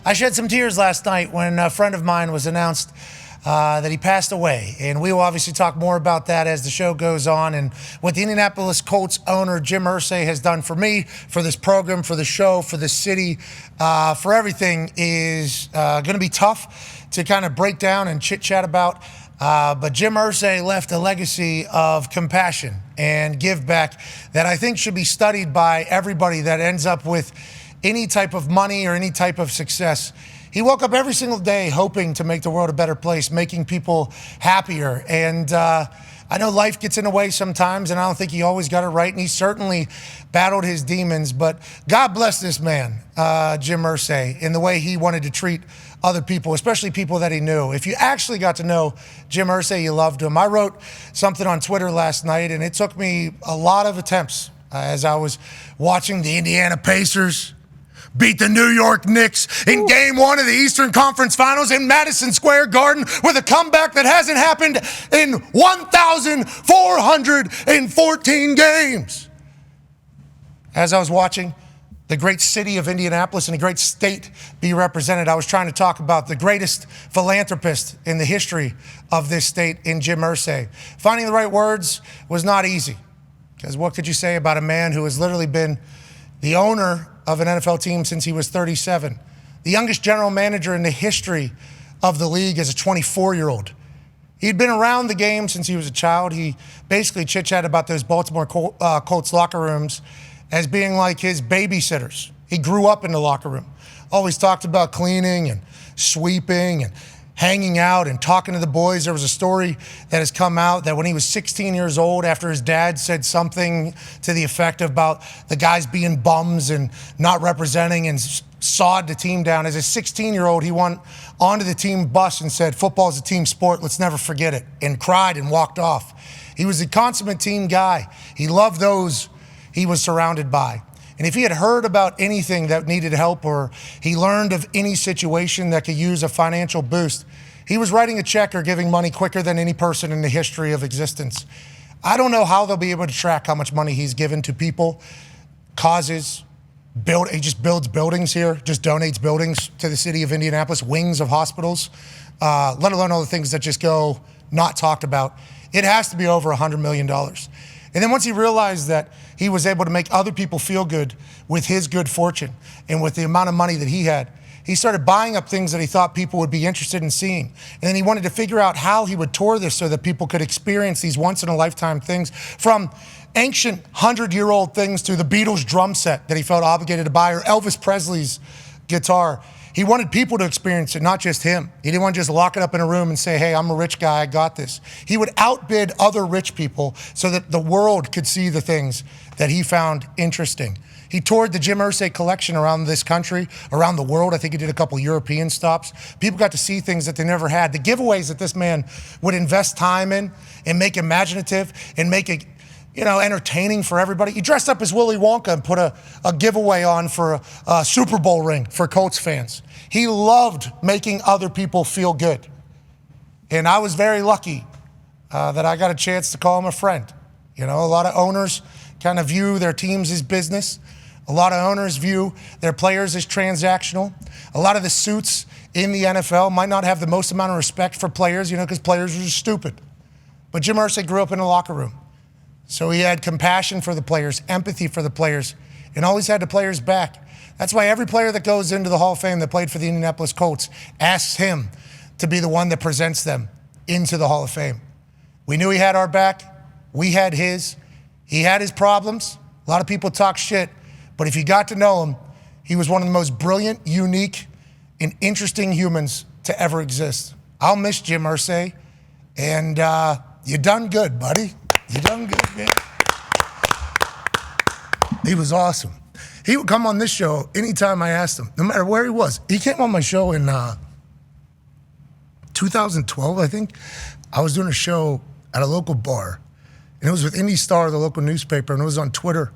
I shed some tears last night when a friend of mine was announced that he passed away. And we will obviously talk more about that as the show goes on. And what the Indianapolis Colts owner, Jim Irsay, has done for me, for this program, for the show, for the city, for everything is going to be tough to kind of break down and chit-chat about. But Jim Irsay left a legacy of compassion and give back that I think should be studied by everybody that ends up with any type of money or any type of success. He woke up every single day hoping to make the world a better place, making people happier. And I know life gets in the way sometimes, and I don't think he always got it right. And he certainly battled his demons. But God bless this man, Jim Irsay, in the way he wanted to treat other people, especially people that he knew. If you actually got to know Jim Irsay, you loved him. I wrote something on Twitter last night, and it took me a lot of attempts as I was watching the Indiana Pacers beat the New York Knicks in Game 1 of the Eastern Conference Finals in Madison Square Garden with a comeback that hasn't happened in 1,414 games. As I was watching the great city of Indianapolis and the great state be represented, I was trying to talk about the greatest philanthropist in the history of this state in Jim Irsay. Finding the right words was not easy, because what could you say about a man who has literally been the owner of an NFL team since he was 37, the youngest general manager in the history of the league as a 24-year-old. He'd been around the game since he was a child. He basically chit-chatted about those Baltimore Colts locker rooms as being like his babysitters. He grew up in the locker room, always talked about cleaning and sweeping and hanging out and talking to the boys. There was a story that has come out that when he was 16 years old, after his dad said something to the effect about the guys being bums and not representing and sawed the team down, as a 16-year-old, he went onto the team bus and said, "Football is a team sport, let's never forget it," and cried and walked off. He was a consummate team guy. He loved those he was surrounded by. And if he had heard about anything that needed help, or he learned of any situation that could use a financial boost, he was writing a check or giving money quicker than any person in the history of existence. I don't know how they'll be able to track how much money he's given to people, causes. He just builds buildings here, just donates buildings to the city of Indianapolis, wings of hospitals, let alone all the things that just go not talked about. It has to be over $100 million. And then once he realized that he was able to make other people feel good with his good fortune and with the amount of money that he had, he started buying up things that he thought people would be interested in seeing. And then he wanted to figure out how he would tour this so that people could experience these once-in-a-lifetime things, from ancient 100-year-old things to the Beatles drum set that he felt obligated to buy, or Elvis Presley's guitar. He wanted people to experience it, not just him. He didn't want to just lock it up in a room and say, "Hey, I'm a rich guy, I got this." He would outbid other rich people so that the world could see the things that he found interesting. He toured the Jim Irsay collection around this country, around the world. I think he did a couple European stops. People got to see things that they never had. The giveaways that this man would invest time in and make imaginative and make it, entertaining for everybody. He dressed up as Willy Wonka and put a giveaway on for a Super Bowl ring for Colts fans. He loved making other people feel good. And I was very lucky that I got a chance to call him a friend. A lot of owners kind of view their teams as business. A lot of owners view their players as transactional. A lot of the suits in the NFL might not have the most amount of respect for players, because players are just stupid. But Jim Irsay grew up in a locker room. So he had compassion for the players, empathy for the players, and always had the players back. That's why every player that goes into the Hall of Fame that played for the Indianapolis Colts asks him to be the one that presents them into the Hall of Fame. We knew he had our back. We had his. He had his problems. A lot of people talk shit, but if you got to know him, he was one of the most brilliant, unique, and interesting humans to ever exist. I'll miss Jim Irsay, and you done good, buddy. You done good, man. He was awesome. He would come on this show anytime I asked him, no matter where he was. He came on my show in 2012, I think. I was doing a show at a local bar, and it was with Indy Star, the local newspaper, and it was on Twitter.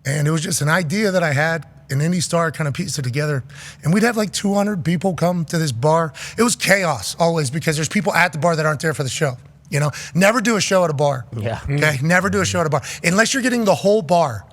And it was just an idea that I had, and Indy Star kind of pieced it together. And we'd have like 200 people come to this bar. It was chaos always, because there's people at the bar that aren't there for the show. Never do a show at a bar. Yeah. Okay, never do a show at a bar. Unless you're getting the whole bar.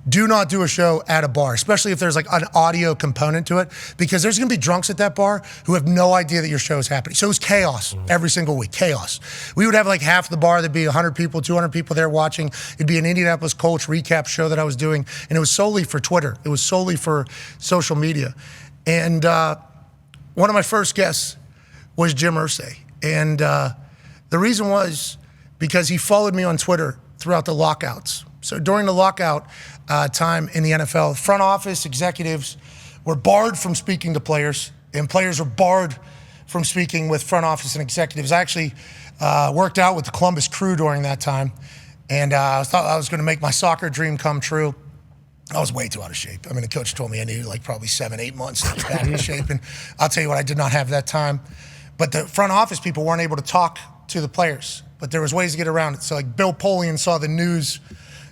do not do a show at a bar, especially if there's like an audio component to it, because there's going to be drunks at that bar who have no idea that your show is happening. So it was chaos every single week, chaos. We would have like half the bar, there'd be 100 people, 200 people there watching. It'd be an Indianapolis Colts recap show that I was doing, and it was solely for Twitter. It was solely for social media. And one of my first guests was Jim Irsay. And the reason was because he followed me on Twitter throughout the lockouts. So during the lockout time in the NFL, front office executives were barred from speaking to players, and players were barred from speaking with front office and executives. I actually worked out with the Columbus Crew during that time, and I thought I was going to make my soccer dream come true. I was way too out of shape. I mean, the coach told me I needed like probably 7-8 months to get back in shape, and I'll tell you what, I did not have that time. But the front office people weren't able to talk to the players, but there was ways to get around it. So like Bill Polian saw the news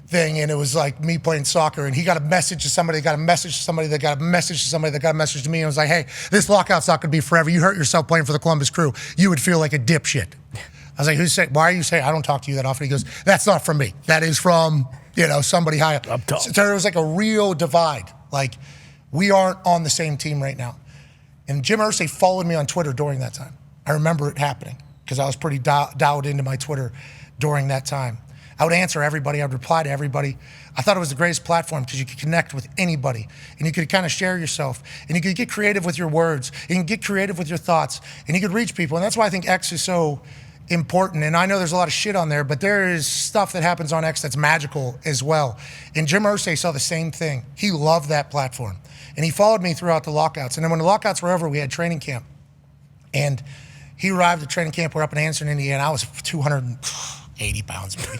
thing, and it was like me playing soccer, and he got a message to somebody, got a message to somebody, that got a message to somebody, that got a message to me, and was like, hey, this lockout's not gonna be forever. You hurt yourself playing for the Columbus Crew. You would feel like a dipshit. I was like, why are you saying, I don't talk to you that often? He goes, that's not from me. That is from, somebody high up. So there was like a real divide. Like, we aren't on the same team right now. And Jim Irsay followed me on Twitter during that time. I remember it happening because I was pretty dialed into my Twitter during that time. I would answer everybody. I would reply to everybody. I thought it was the greatest platform because you could connect with anybody, and you could kind of share yourself, and you could get creative with your words, and you can get creative with your thoughts, and you could reach people. And that's why I think X is so important. And I know there's a lot of shit on there, but there is stuff that happens on X that's magical as well. And Jim Irsay saw the same thing. He loved that platform. And he followed me throughout the lockouts. And then when the lockouts were over, we had training camp. And he arrived at training camp. We're up in Anson, Indiana. I was 280 pounds, maybe.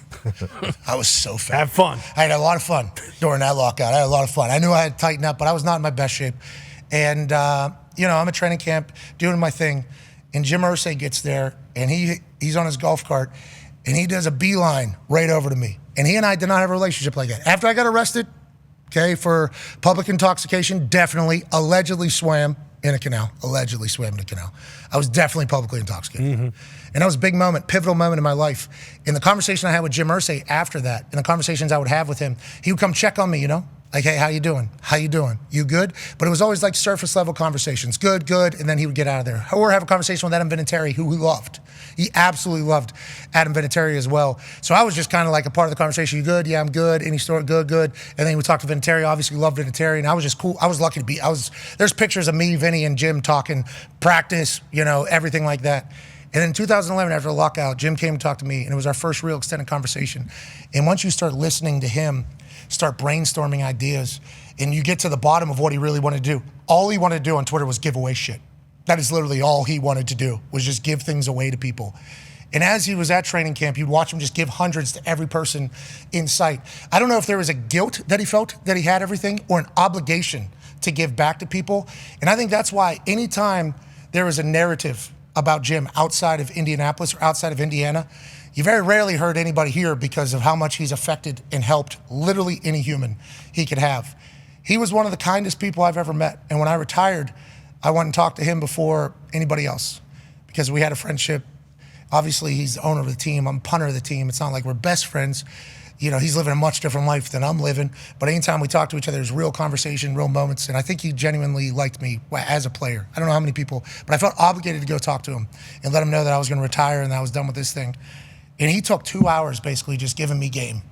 I was so fat. Have fun. I had a lot of fun during that lockout. I had a lot of fun. I knew I had to tighten up, but I was not in my best shape. And, I'm at training camp doing my thing. And Jim Irsay gets there, and he's on his golf cart, and he does a beeline right over to me. And he and I did not have a relationship like that. After I got arrested, for public intoxication, definitely, allegedly swam in a canal. I was definitely publicly intoxicated. Mm-hmm. And that was a big moment, pivotal moment in my life. In the conversation I had with Jim Irsay after that, in the conversations I would have with him, he would come check on me, Like, hey, how you doing? You good? But it was always like surface level conversations. Good. And then he would get out of there. Or have a conversation with Adam Vinatieri, who he loved. He absolutely loved Adam Vinatieri as well. So I was just kind of like a part of the conversation. You good? Yeah, I'm good. Any story? Good. And then he would talk to Vinatieri, obviously loved Vinatieri. And I was just cool. I was lucky to be, there's pictures of me, Vinny, and Jim talking practice, everything like that. And in 2011, after the lockout, Jim came to talk to me, and it was our first real extended conversation. And once you start listening to him, start brainstorming ideas, and you get to the bottom of what he really wanted to do. All he wanted to do on Twitter was give away shit. That is literally all he wanted to do, was just give things away to people. And as he was at training camp, you'd watch him just give hundreds to every person in sight. I don't know if there was a guilt that he felt that he had everything, or an obligation to give back to people. And I think that's why anytime there is a narrative about Jim outside of Indianapolis or outside of Indiana, you very rarely heard anybody here because of how much he's affected and helped literally any human he could have. He was one of the kindest people I've ever met. And when I retired, I went and talked to him before anybody else because we had a friendship. Obviously, he's the owner of the team. I'm punter of the team. It's not like we're best friends. He's living a much different life than I'm living. But anytime we talk to each other, there's real conversation, real moments. And I think he genuinely liked me as a player. I don't know how many people, but I felt obligated to go talk to him and let him know that I was going to retire and that I was done with this thing. And he took 2 hours basically just giving me game.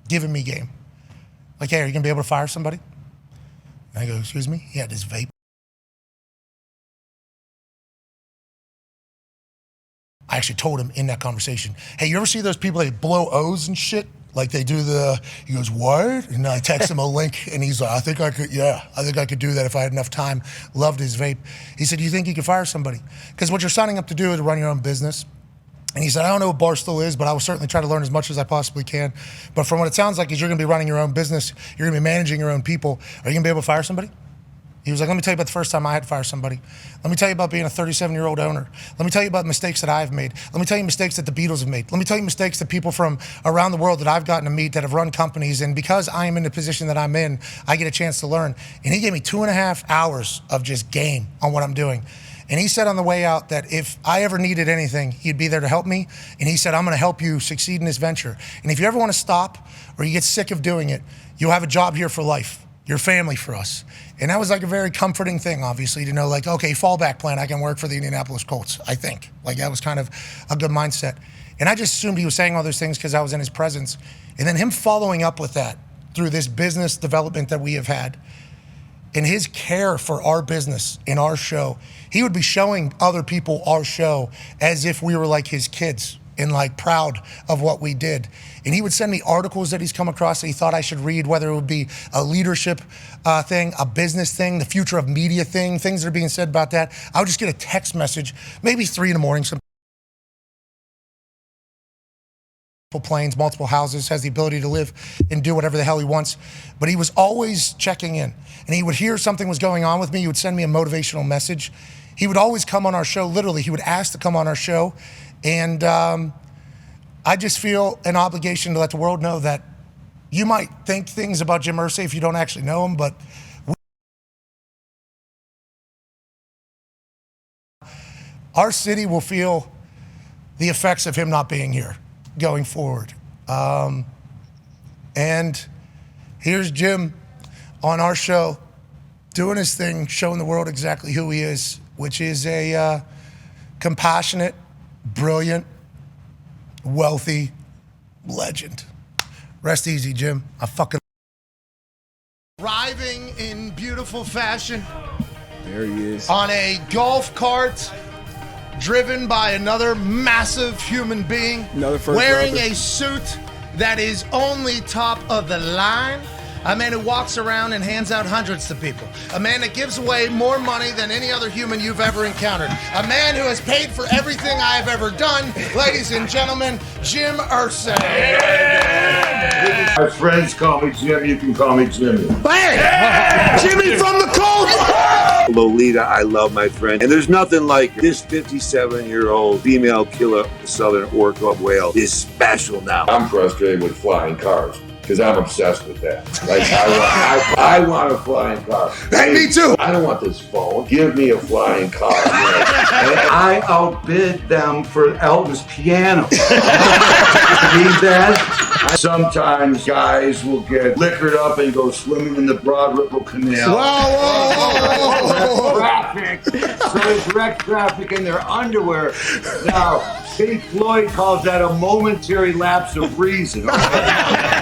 Like, hey, are you going to be able to fire somebody? And I go, excuse me? He had this vape. I actually told him in that conversation, hey, you ever see those people that blow O's and shit? Like they do he goes, what? And I text him a link, and he's like, I think I could do that if I had enough time. Loved his vape. He said, do you think you could fire somebody? Because what you're signing up to do is to run your own business. And he said, I don't know what Barstool is, but I will certainly try to learn as much as I possibly can. But from what it sounds like is you're going to be running your own business. You're going to be managing your own people. Are you going to be able to fire somebody? He was like, let me tell you about the first time I had to fire somebody. Let me tell you about being a 37-year-old owner. Let me tell you about mistakes that I've made. Let me tell you mistakes that the Beatles have made. Let me tell you mistakes that people from around the world that I've gotten to meet that have run companies. And because I am in the position that I'm in, I get a chance to learn. And he gave me 2.5 hours of just game on what I'm doing. And he said on the way out that if I ever needed anything, he'd be there to help me. And he said, I'm going to help you succeed in this venture. And if you ever want to stop or you get sick of doing it, you'll have a job here for life. Your family for us. And that was like a very comforting thing, obviously, to know like, okay, fallback plan, I can work for the Indianapolis Colts, I think. Like that was kind of a good mindset. And I just assumed he was saying all those things because I was in his presence. And then him following up with that through this business development that we have had and his care for our business in our show, he would be showing other people our show as if we were like his kids and like proud of what we did. And he would send me articles that he's come across that he thought I should read, whether it would be a leadership thing, a business thing, the future of media thing, things that are being said about that. I would just get a text message, maybe 3 in the morning, some planes, multiple houses, has the ability to live and do whatever the hell he wants. But he was always checking in. And he would hear something was going on with me. He would send me a motivational message. He would always come on our show. Literally, he would ask to come on our show. And I just feel an obligation to let the world know that you might think things about Jim Irsay if you don't actually know him, but our city will feel the effects of him not being here going forward. And here's Jim on our show doing his thing, showing the world exactly who he is, which is a compassionate, brilliant, wealthy legend. Rest easy, Jim. I fucking arriving in beautiful fashion. There he is. On a golf cart driven by another massive human being. Another first wearing rounder. a suit that is only top of the line. A man who walks around and hands out hundreds to people. A man that gives away more money than any other human you've ever encountered. A man who has paid for everything I have ever done. Ladies and gentlemen, Jim Irsay. My friends call me Jim, you can call me Jimmy. Hey! Jimmy from the Colts! Lolita, I love my friend. And there's nothing like this 57-year-old female killer southern orca whale is special now. I'm frustrated with flying cars because I'm obsessed with that. Like I want a flying car. Hey, me too. I don't want this phone. Give me a flying car. You know? And I outbid them for Elvis piano. Need that? Sometimes guys will get liquored up and go swimming in the Broad Ripple Canal. Whoa. Traffic. So they direct traffic in their underwear. Now, Pink Floyd calls that a momentary lapse of reason.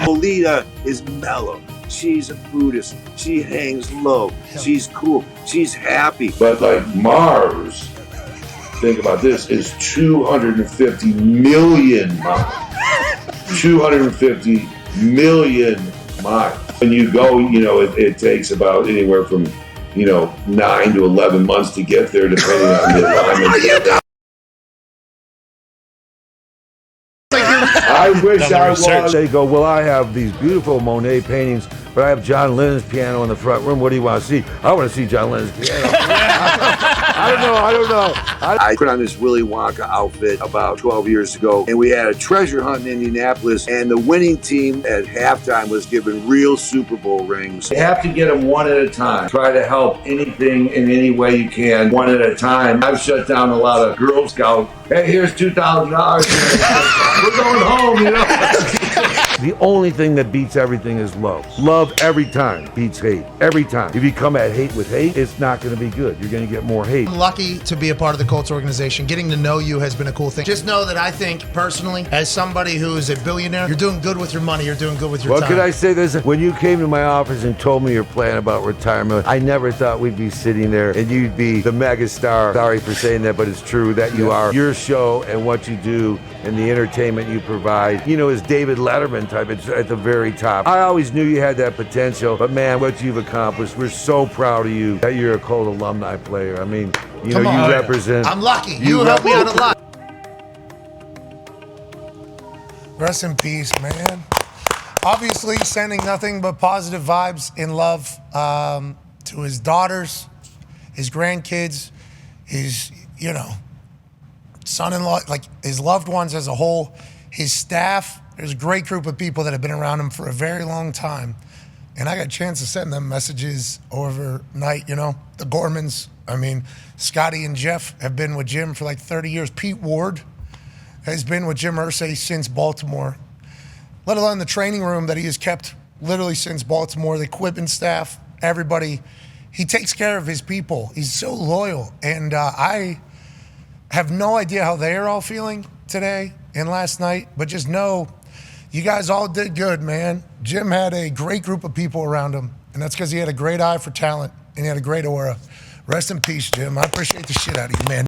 Lolita is mellow. She's a Buddhist. She hangs low. She's cool. She's happy. But like Mars, think about this, is 250 million miles. 250 million miles. When you go, it takes about anywhere from, 9 to 11 months to get there, depending on the alignment. I wish I was. They go, well, I have these beautiful Monet paintings, but I have John Lennon's piano in the front room. What do you want to see? I want to see John Lennon's piano. I don't know. I put on this Willy Wonka outfit about 12 years ago, and we had a treasure hunt in Indianapolis, and the winning team at halftime was given real Super Bowl rings. You have to get them one at a time. Try to help anything in any way you can, one at a time. I've shut down a lot of Girl Scouts. Hey, here's $2,000. We're going home, The only thing that beats everything is love. Love every time beats hate. Every time. If you come at hate with hate, it's not going to be good. You're going to get more hate. I'm lucky to be a part of the Colts organization. Getting to know you has been a cool thing. Just know that I think personally, as somebody who is a billionaire, you're doing good with your money. You're doing good with your time. What could I say this? When you came to my office and told me your plan about retirement, I never thought we'd be sitting there and you'd be the mega star. Sorry for saying that, but it's true that you are. Your show and what you do and the entertainment you provide, is David Letterman type. It's at the very top. I always knew you had that potential, but man, what you've accomplished, we're so proud of you that you're a Colt alumni player. I mean, you represent. I'm lucky. You helped me out a lot. Rest in peace, man. Obviously, sending nothing but positive vibes and love to his daughters, his grandkids, his, son-in-law, like his loved ones as a whole, his staff. There's a great group of people that have been around him for a very long time. And I got a chance to send them messages overnight, the Gormans, I mean, Scotty and Jeff have been with Jim for like 30 years. Pete Ward has been with Jim Irsay since Baltimore, let alone the training room that he has kept literally since Baltimore, the equipment staff, everybody. He takes care of his people. He's so loyal. And I have no idea how they are all feeling today and last night, but just know you guys all did good, man. Jim had a great group of people around him, and that's because he had a great eye for talent and he had a great aura. Rest in peace, Jim. I appreciate the shit out of you, man.